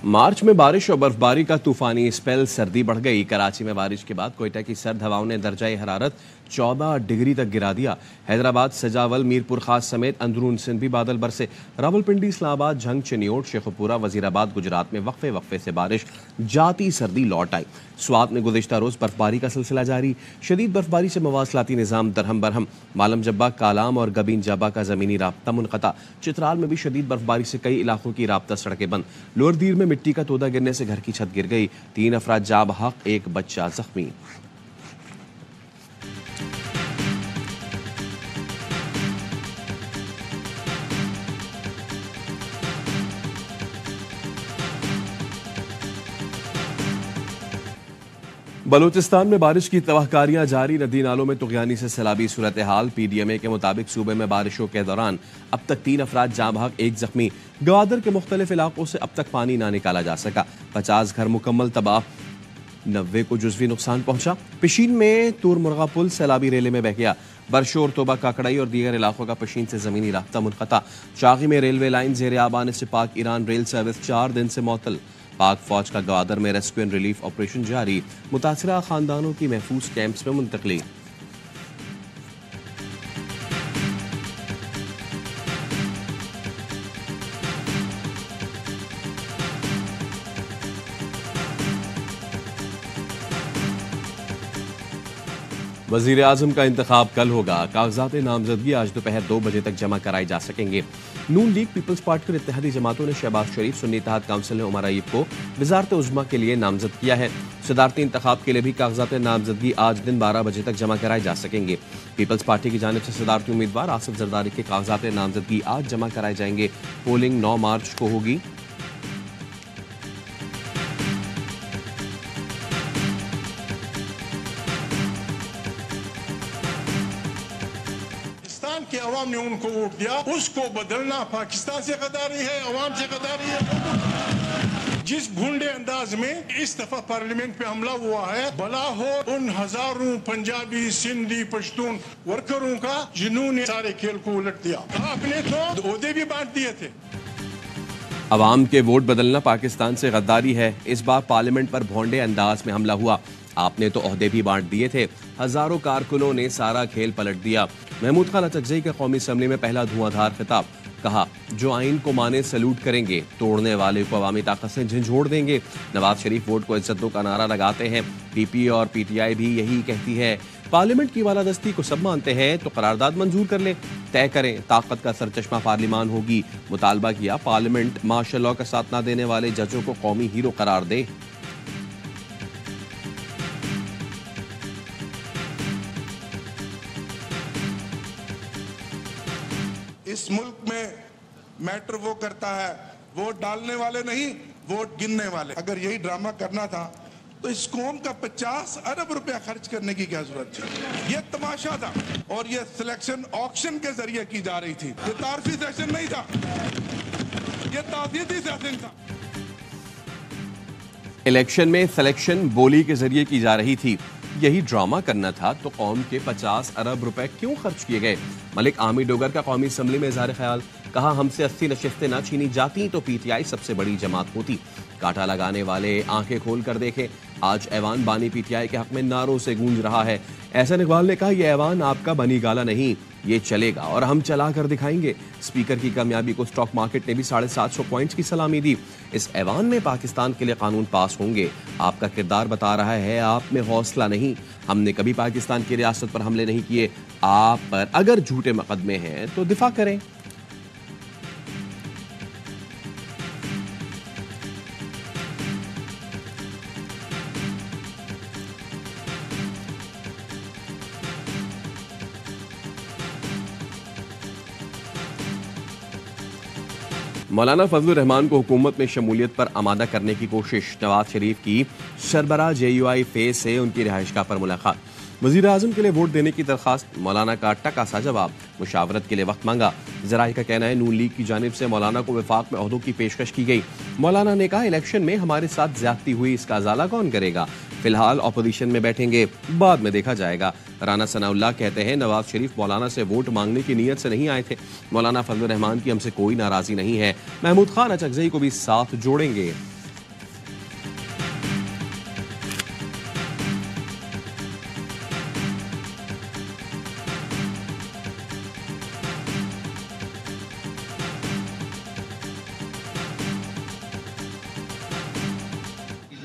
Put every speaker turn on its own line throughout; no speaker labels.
मार्च में बारिश और बर्फबारी का तूफानी स्पेल, सर्दी बढ़ गई। कराची में बारिश के बाद कोयटा की सर्द हवाओं ने दर्जाए हरारत 14 डिग्री तक गिरा दिया। हैदराबाद, सजावल, मीरपुर खास समेत अंदरून सिंध भी बादल बरसे। रावलपिंडी, इस्लामाबाद, झंग, चिन्योट, शेखुपुरा, वजीराबाद, गुजरात में वक्फे वक्फे से बारिश, जाती सर्दी लौट आई। स्वात में गुज़िश्ता रोज बर्फबारी का सिलसिला जारी। शदीद बर्फबारी से मवासलाती निज़ाम दरहम बरहम। मालम जब्बा, कालाम और गबीन जब्बा का ज़मीनी राब्ता मुनक़ता। चित्राल में भी शदीद बर्फबारी से कई इलाकों की राब्ता सड़कें बंद। लोअर दीर में मिट्टी का तोदा गिरने से घर की छत गिर गई। 3 अफराद जाँ बहक, 1 बच्चा जख्मी। बलूचिस्तान में बारिश की तबाहकारियां जारी। नदी नालों में तुग़यानी से सैलाबी सूरत हाल। PDMA के मुताबिक सूबे में बारिशों के दौरान अब तक 3 अफराद जाँ बहक, 1 जख्मी। गवादर के मुख्तलिफ इलाकों से अब तक पानी ना निकाला जा सका। 50 घर मुकम्मल तबाह, 90 को जुज़वी नुकसान पहुंचा। पिशीन में तूर मुर्गा पुल सैलाबी रेले में बह गया। बरशोर, तोबा, काकड़ाई और दीगर इलाकों का पिशीन से ज़मीनी राब्ता मुनक़ता। चागी में रेलवे लाइन ज़ेर आब आने से पाक ईरान रेल सर्विस 4 दिन से मअतल। पाक फौज का गवादर में रेस्क्यू एंड रिलीफ ऑपरेशन जारी। मुतासिरा खानदानों की महफूज कैंप्स में मुंतकली। वज़ीर आज़म का इंतखाब कल होगा। कागजात नामजदगी आज दोपहर 2 बजे तक जमा कराए जा सकेंगे। नून लीग, पीपल्स पार्टी और इत्तेहादी जमातों ने शहबाज शरीफ, सुन्नी इत्तेहाद काउंसिल ने उमर अय्यूब को वज़ारत उज़्मा के लिए नामजद किया है। सदारती इंतखाब के लिए भी कागजात नामजदगी आज दिन 12 बजे तक जमा कराए जा सकेंगे। पीपल्स पार्टी की जानिब से सदारती उम्मीदवार आसिफ जरदारी के कागजात नामजदगी आज जमा कराए जाएंगे। पोलिंग 9 मार्च को होगी।
कि अवाम ने उनको वोट दिया, उसको बदलना पाकिस्तान से गद्दारी है, अवाम से गद्दारी है। जिस भूंडे अंदाज में इस दफा पार्लियामेंट पे हमला हुआ है, भला हो उन हजारों पंजाबी, सिंधी, पश्तून वर्करों का जिन्होंने सारे खेल को उलट दिया। आपने तो ओहदे भी बांट दिए थे।
अवाम के वोट बदलना पाकिस्तान से गद्दारी है। इस बार पार्लियामेंट पर भोंडे अंदाज में हमला हुआ। आपने तो ओहदे भी बांट दिए थे। हजारों कारकुनों ने सारा खेल पलट दिया। महमूद खान अचकजई का कौमी असम्बली में पहला धुआंधार खिताब। कहा, जो आइन को माने सलूट करेंगे, तोड़ने वाले को अवामी ताकत से झंझोड़ देंगे। नवाज शरीफ वोट को इज्जत दो का नारा लगाते हैं। PP और PTI भी यही कहती है। पार्लियामेंट की बालादस्ती को सब मानते हैं तो करारदाद मंजूर कर ले, तय करें। ताकत का सरचश्मा पार्लिमान होगी। मुतालबा किया पार्लियामेंट मार्शल लॉ का साथ न देने वाले जजों को कौमी हीरो करार दे।
इस मुल्क में मैटर वो करता है, वोट डालने वाले नहीं, वोट गिनने वाले। अगर यही ड्रामा करना था तो इस कौम का 50 अरब रुपया खर्च करने की क्या जरूरत थी? ये तमाशा था और ये सिलेक्शन ऑक्शन के जरिए की जा रही थी। ये तारफी सेशन नहीं था, ये तासीदी सेशन था।
इलेक्शन में सिलेक्शन बोली के जरिए की जा रही थी। यही ड्रामा करना था तो कौम के 50 अरब रुपए क्यों खर्च किए गए? मलिक आमी डोगर का कौमी असम्बली में इज़हार ख्याल। कहा, हमसे 80 नशिस्तें ना छीनी जाती तो PTI सबसे बड़ी जमात होती। कांटा लगाने वाले आंखें खोल कर देखें। आज ऐवान बानी PTI के हक में नारों से गूंज रहा है। एहसन इकबाल ने कहा, यह ऐवान आपका बनी गाला नहीं, ये चलेगा और हम चला कर दिखाएंगे। स्पीकर की कामयाबी को स्टॉक मार्केट ने भी 750 पॉइंट्स की सलामी दी। इस ऐवान में पाकिस्तान के लिए कानून पास होंगे। आपका किरदार बता रहा है, आप में हौसला नहीं। हमने कभी पाकिस्तान की रियासत पर हमले नहीं किए। आप पर अगर झूठे मुकदमे हैं तो दिफा करें। मौलाना फजलुर रहमान को हुकूमत में शमूलियत पर आमादा करने की कोशिश। नवाज शरीफ की सरबराह JUI फेज से उनकी रिहाइशगाह पर मुलाकात। वज़ीर आज़म के लिए वोट देने की दरख्वास्त। मौलाना का टका सा जवाब। मुशावरत के लिए वक्त मांगा। ज़राई का कहना है, नून लीग की जानिब से मौलाना को वफाक में ओहदों की पेशकश की गई। मौलाना ने कहा, इलेक्शन में हमारे साथ ज्यादती हुई, इसका अजाला कौन करेगा? फिलहाल अपोजिशन में बैठेंगे, बाद में देखा जाएगा। राना सनाउल्लाह कहते हैं, नवाज शरीफ मौलाना से वोट मांगने की नीयत से नहीं आए थे। मौलाना फजलुर रहमान की हमसे कोई नाराजगी नहीं है। महमूद खान अचकजई को भी साथ जोड़ेंगे।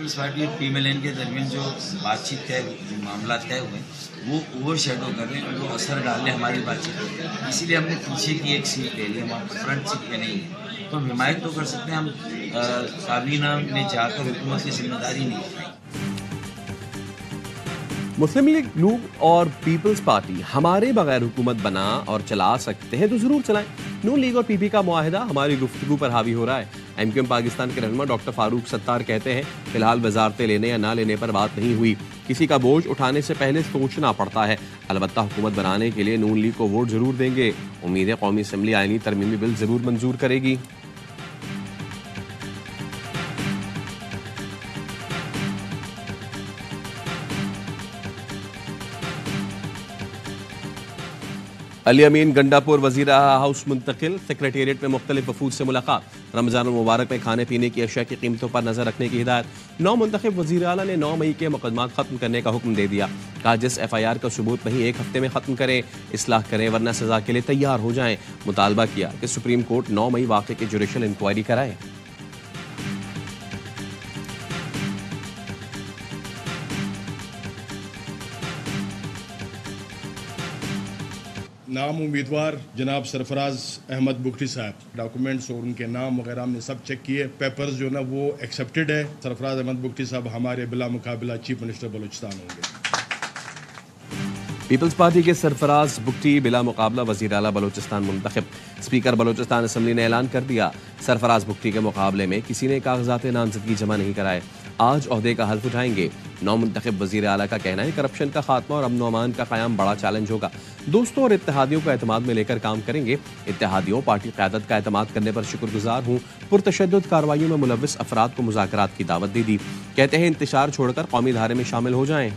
पीपल्स पार्टी और पीएमएलएन के दरमियान जो बातचीत तय, जो मामला तय हुए, वो ओवर शेडो कर रहे हैं, वो असर डाल रहे हमारी बातचीत पर। इसीलिए हमने पीछे की एक सीट ले ली, हम फ्रंट सीट पे नहीं है। तो हम हिमायत तो कर सकते हैं, हम काबीना में जाकर हुकूमत की जिम्मेदारी नहीं उठाएंगे।
मुस्लिम लीग नून और पीपल्स पार्टी हमारे बगैर हुकूमत बना और चला सकते हैं तो जरूर चलाएं। नून लीग और पीपी का मुआहिदा हमारी गुफ्तगू पर हावी हो रहा है। एमक्यूएम पाकिस्तान के रहनुमा डॉक्टर फारूक सत्तार कहते हैं, फिलहाल वजारतें लेने या ना लेने पर बात नहीं हुई, किसी का बोझ उठाने से पहले सोचना पड़ता है। अलबत्ता हुकूमत बनाने के लिए नून लीग को वोट जरूर देंगे। उम्मीद है कौमी असम्बली आईनी तरमीमी बिल जरूर मंजूर करेगी। अली अमीन गंडापुर वजीर हाउस मुंतकिल, सेक्रेटेरिएट में मुख्तलिफ वफूद से मुलाकात, रमजान मुबारक में खाने पीने की अशिया की कीमतों पर नजर रखने की हिदायत। 9 मुंतखब वजीर आला ने 9 मई के मुकदमात खत्म करने का हुक्म दे दिया। कहा जिस FIR का सबूत नहीं 1 हफ्ते में खत्म करें, इस्लाह करें वरना सजा के लिए तैयार हो जाएं। मुतालबा किया कि सुप्रीम कोर्ट 9 मई वाक़े की जुडिशल इंक्वायरी कराए।
नाम उम्मीदवार जनाब सरफराज अहमद बुगटी साहब, डॉक्यूमेंट्स और उनके नाम वगैरह हमने सब चेक किए, पेपर्स जो ना वो एक्सेप्टेड है। सरफराज अहमद बुगटी साहब हमारे बिला मुकाबला चीफ मिनिस्टर बलूचिस्तान होंगे।
पीपल्स पार्टी के सरफराज बुगटी बिला मुकाबला वजीर आला बलूचिस्तान मुंतखब। स्पीकर बलूचिस्तान असम्बली ने ऐलान कर दिया, सरफराज बुगटी के मुकाबले में किसी ने कागजात नामजदगी जमा नहीं कराए, आज ओहदे का हल्फ उठाएंगे। 9 मुंतखब वजीर आला का कहना है करप्शन का खात्मा और अमन अमान का क़याम बड़ा चैलेंज होगा। दोस्तों और इत्तेहादियों को एतमाद में लेकर काम करेंगे। इत्तेहादियों पार्टी क़यादत का एतमाद करने पर शुक्रगुजार हूँ। पुरतशद्दुद कार्रवाइयों में मुलव्विस अफराद को मुज़ाकरात की दावत दे दी। कहते हैं इंतशार छोड़कर कौमी धारे में शामिल हो जाएं।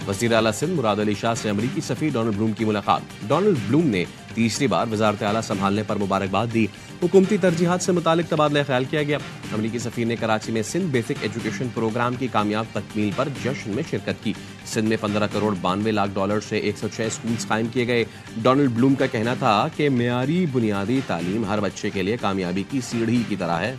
वज़ीर आला सिंध मुराद अली शाह से अमरीकी सफ़ीर डोनाल्ड ब्लूम की मुलाकात। डोनाल्ड ब्लूम ने तीसरी बार वज़ारत आला संभालने पर मुबारकबाद दी। हुकूमती तरजीहात से मुतालिक तबादला ख्याल किया गया। अमरीकी सफ़ीर ने कराची में सिंध बेसिक एजुकेशन प्रोग्राम की कामयाब तकमील पर जश्न में शिरकत की। सिंध में 15 करोड़ 92 लाख डॉलर से 106 स्कूल्स कायम किए गए। डोनाल्ड ब्लूम का कहना था कि मेयारी बुनियादी तालीम हर बच्चे के लिए कामयाबी की सीढ़ी की तरह है।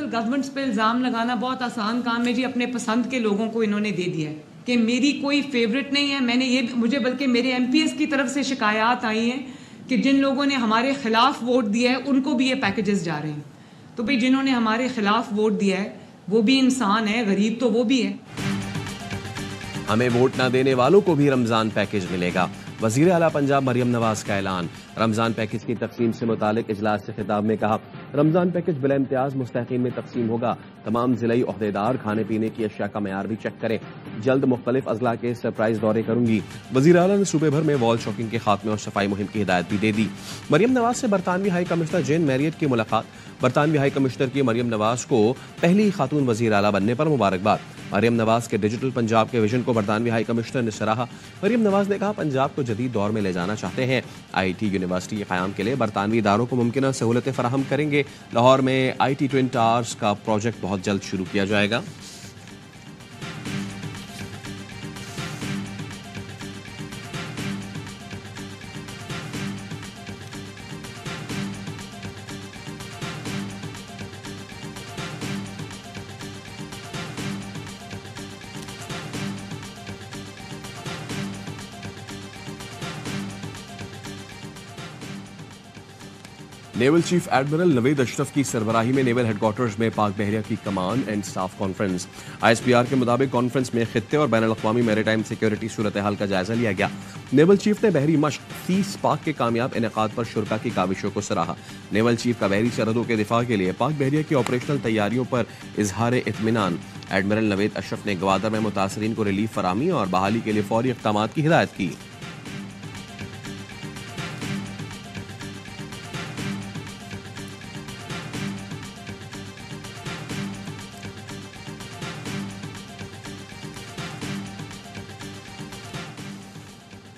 गवर्नमेंट्स पे इल्ज़ाम लगाना बहुत आसान काम है जी। अपने पसंद के लोगों को इन्होंने दे दिया है कि मेरी कोई फेवरेट नहीं है। मैंने ये मुझे बल्कि मेरे MPs की तरफ से शिकायत आई हैं कि जिन लोगों ने हमारे खिलाफ वोट दिया है उनको भी ये पैकेजेस जा रहे हैं। तो भाई जिन्होंने हमारे खिलाफ वोट दिया है वो भी इंसान है, गरीब तो वो भी है।
हमें वोट न देने वालों को भी रमजान पैकेज मिलेगा। वज़ीर आला पंजाब मरियम नवाज का ऐलान। रमजान पैकेज की तकसीम से मुतालिक इजलास से खिताब में कहा, रमजान पैकेज बिला इम्तियाज मुस्तहिकीन में तकसीम होगा। तमाम जिलाई ओहदेदार खाने पीने की अशिया का मयार भी चेक करें। जल्द मुख्तलिफ अजला के सरप्राइज दौरे करूंगी। वज़ीर आला ने सूबे भर में वॉल शॉकिंग के खात्मे और सफाई मुहिम की हिदायत भी दे दी। मरियम नवाज से बरतानवी हाई कमिश्नर जेन मैरियट की मुलाकात। बरतानवी हाई कमिश्नर की मरियम नवाज को पहली खातून वज़ीर आला बनने पर मुबारकबाद। मरियम नवाज के डिजिटल पंजाब के विजन को बरतानवी हाई कमिश्नर ने सराहा। मरियम नवाज ने कहा, पंजाब को जदीद दौर में ले जाना चाहते हैं। IT यूनिवर्सिटी के क़याम के लिए बरतानवी इदारों को मुमकिन सहूलतें फराहम करेंगे। लाहौर में IT ट्विन टावर्स का प्रोजेक्ट बहुत जल्द शुरू किया जाएगा। Naval chief admiral Naved Ashraf की सरबराही में नेवल हेडक्वार्टर्स में पाक बहरिया की कमान एंड स्टाफ कॉन्फ्रेंस। ISPR के मुताबिक कॉन्फ्रेंस में खित्ते और बैनुल अक़वामी मैरीटाइम सिक्योरिटी सूरत हाल का जायजा लिया गया। नेवल चीफ ने बहरी मश्क 30 पाक के कामयाब इनेकाद पर शुरका की काविशों को सराहा। नेवल चीफ का बहरी सरहदों के दिफा के लिए पाक बहरिया की ऑपरेशनल तैयारियों पर इजहार इत्मीनान। एडमिरल नवेद अशरफ ने गवादर में मुतासरीन को रिलीफ फराहमी और बहाली के लिए फौरी इक़दाम की हिदायत की।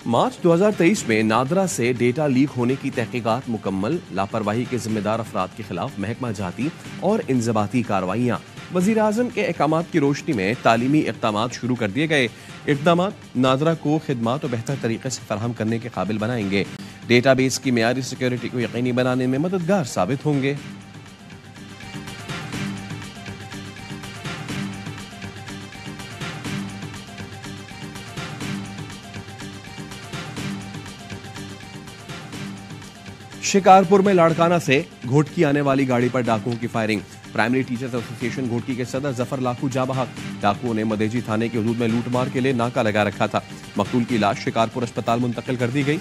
मार्च 2023 में नादरा से डेटा लीक होने की तहकीकात मुकम्मल, लापरवाही के जिम्मेदार अफराद के खिलाफ महकमा जाती और इंजबाती कार्रवाइयाँ। वज़ीर आज़म के अहकामात की रोशनी में तालीमी इक़दामात शुरू कर दिए गए। इक़दामात नादरा को खिदमात और बेहतर तरीके से फराहम करने के काबिल बनाएंगे। डेटाबेस की मेयारी सिक्योरिटी को यकीनी बनाने में मददगार साबित होंगे। शिकारपुर में लाड़काना से घोटकी आने वाली गाड़ी पर डाकुओं की firing. Primary teachers association Ghotki के सदर जफर लाखू जा बहक। डाकुओं ने मदेजी थाने के हदूद में लूटमार के लिए नाका लगा रखा था। मकतूल की लाश शिकारपुर अस्पताल मुंतकिल कर दी गई।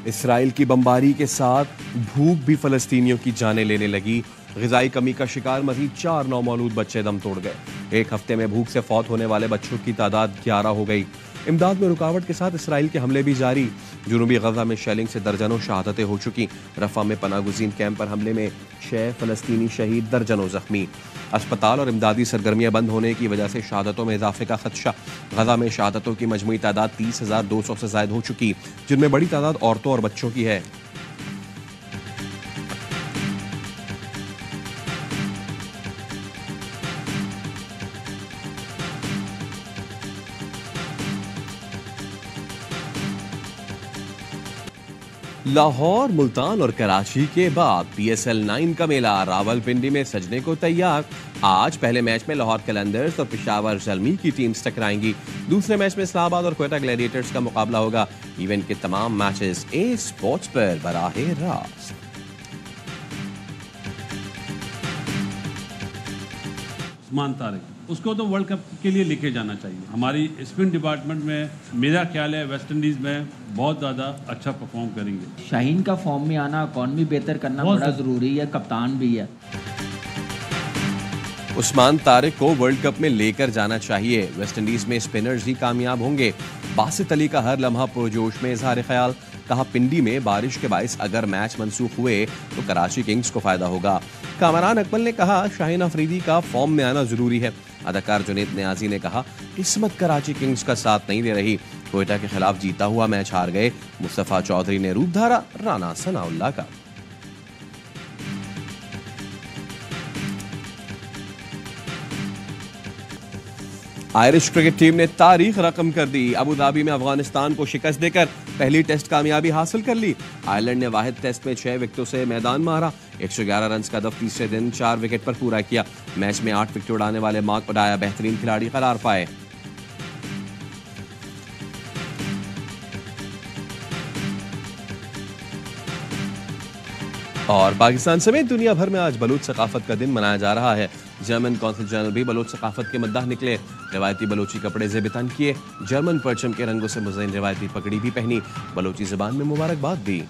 इसराइल की बमबारी के साथ भूख भी फलस्तीनियों की जानें लेने लगी। ग़िज़ाई कमी का शिकार मज़ीद 4 नौमौलूद बच्चे दम तोड़ गए। एक हफ्ते में भूख से फौत होने वाले बच्चों की तादाद 11 हो गई। इमदाद में रुकावट के साथ इसराइल के हमले भी जारी। जुनूबी गजा में शेलिंग से दर्जनों शहादतें हो चुकी। रफा में पनागुज़ीन कैंप पर हमले में 6 फलस्तीनी शहीद, दर्जनों जख्मी। अस्पताल और इमदादी सरगर्मियां बंद होने की वजह से शहादतों में इजाफे का खदशा। गजा में शहादतों की मजमूई तादाद 30,200 से ज़ायद हो चुकी, जिनमें बड़ी तादाद औरतों और बच्चों की है। लाहौर, मुल्तान और कराची के बाद PSL 9 का मेला रावलपिंडी में सजने को तैयार। आज पहले मैच में लाहौर कलंदर्स और पेशावर ज़ल्मी की टीम्स टकराएंगी। दूसरे मैच में इस्लामाबाद और क्वेटा ग्लैडिएटर्स का मुकाबला होगा। इवेंट के तमाम मैचेस ए स्पोर्ट्स पर बराह रास्त।
उस्मान तारिक, उसको तो वर्ल्ड कप के लिए लेके जाना चाहिए। हमारी स्पिन डिपार्टमेंट में मेरा ख्याल है वेस्ट इंडीज़ में बहुत ज़्यादा अच्छा परफॉर्म करेंगे।
शाहीन का फॉर्म में आना, इकॉनमी बेहतर करना बड़ा ज़रूरी है, कप्तान भी है।
उस्मान तारिक को वर्ल्ड कप में लेकर जाना चाहिए। वेस्ट इंडीज में स्पिनर्स ही कामयाब होंगे। बासित अली का हर लम्हा पुरजोश में इजहार ख्याल। कहा, पिंडी में बारिश के बायस अगर मैच मंसूख हुए तो कराची किंग्स को फायदा होगा। कामरान अकमल ने कहा, शाहीन अफरीदी का फॉर्म में आना जरूरी है। अदाकार जुनैद नियाजी ने कहा, किस्मत कराची किंग्स का साथ नहीं दे रही। क्वेटा के खिलाफ जीता हुआ मैच हार गए। मुस्तफा चौधरी ने रूप धारा राना सनाउल्लाह का। आयरिश क्रिकेट टीम ने तारीख रकम कर दी। अबू धाबी में अफगानिस्तान को शिकस्त देकर पहली टेस्ट कामयाबी हासिल कर ली। आयरलैंड ने वाहिद टेस्ट में 6 विकेटों से मैदान मारा। 111 रन का हदफ तीसरे दिन 4 विकेट पर पूरा किया। मैच में 8 विकेट उड़ाने वाले मार्क उडाया बेहतरीन खिलाड़ी करार पाए। और पाकिस्तान समेत दुनिया भर में आज बलूच सकाफत का दिन मनाया जा रहा है। जर्मन कौंसिल जनरल भी बलूच सकाफत के मद्दाह निकले। रवायती बलूची कपड़े ज़ेब-ए-तन किए। जर्मन परचम के रंगों से मुज़य्यन रवायती पगड़ी भी पहनी। बलूची ज़बान में मुबारकबाद दी।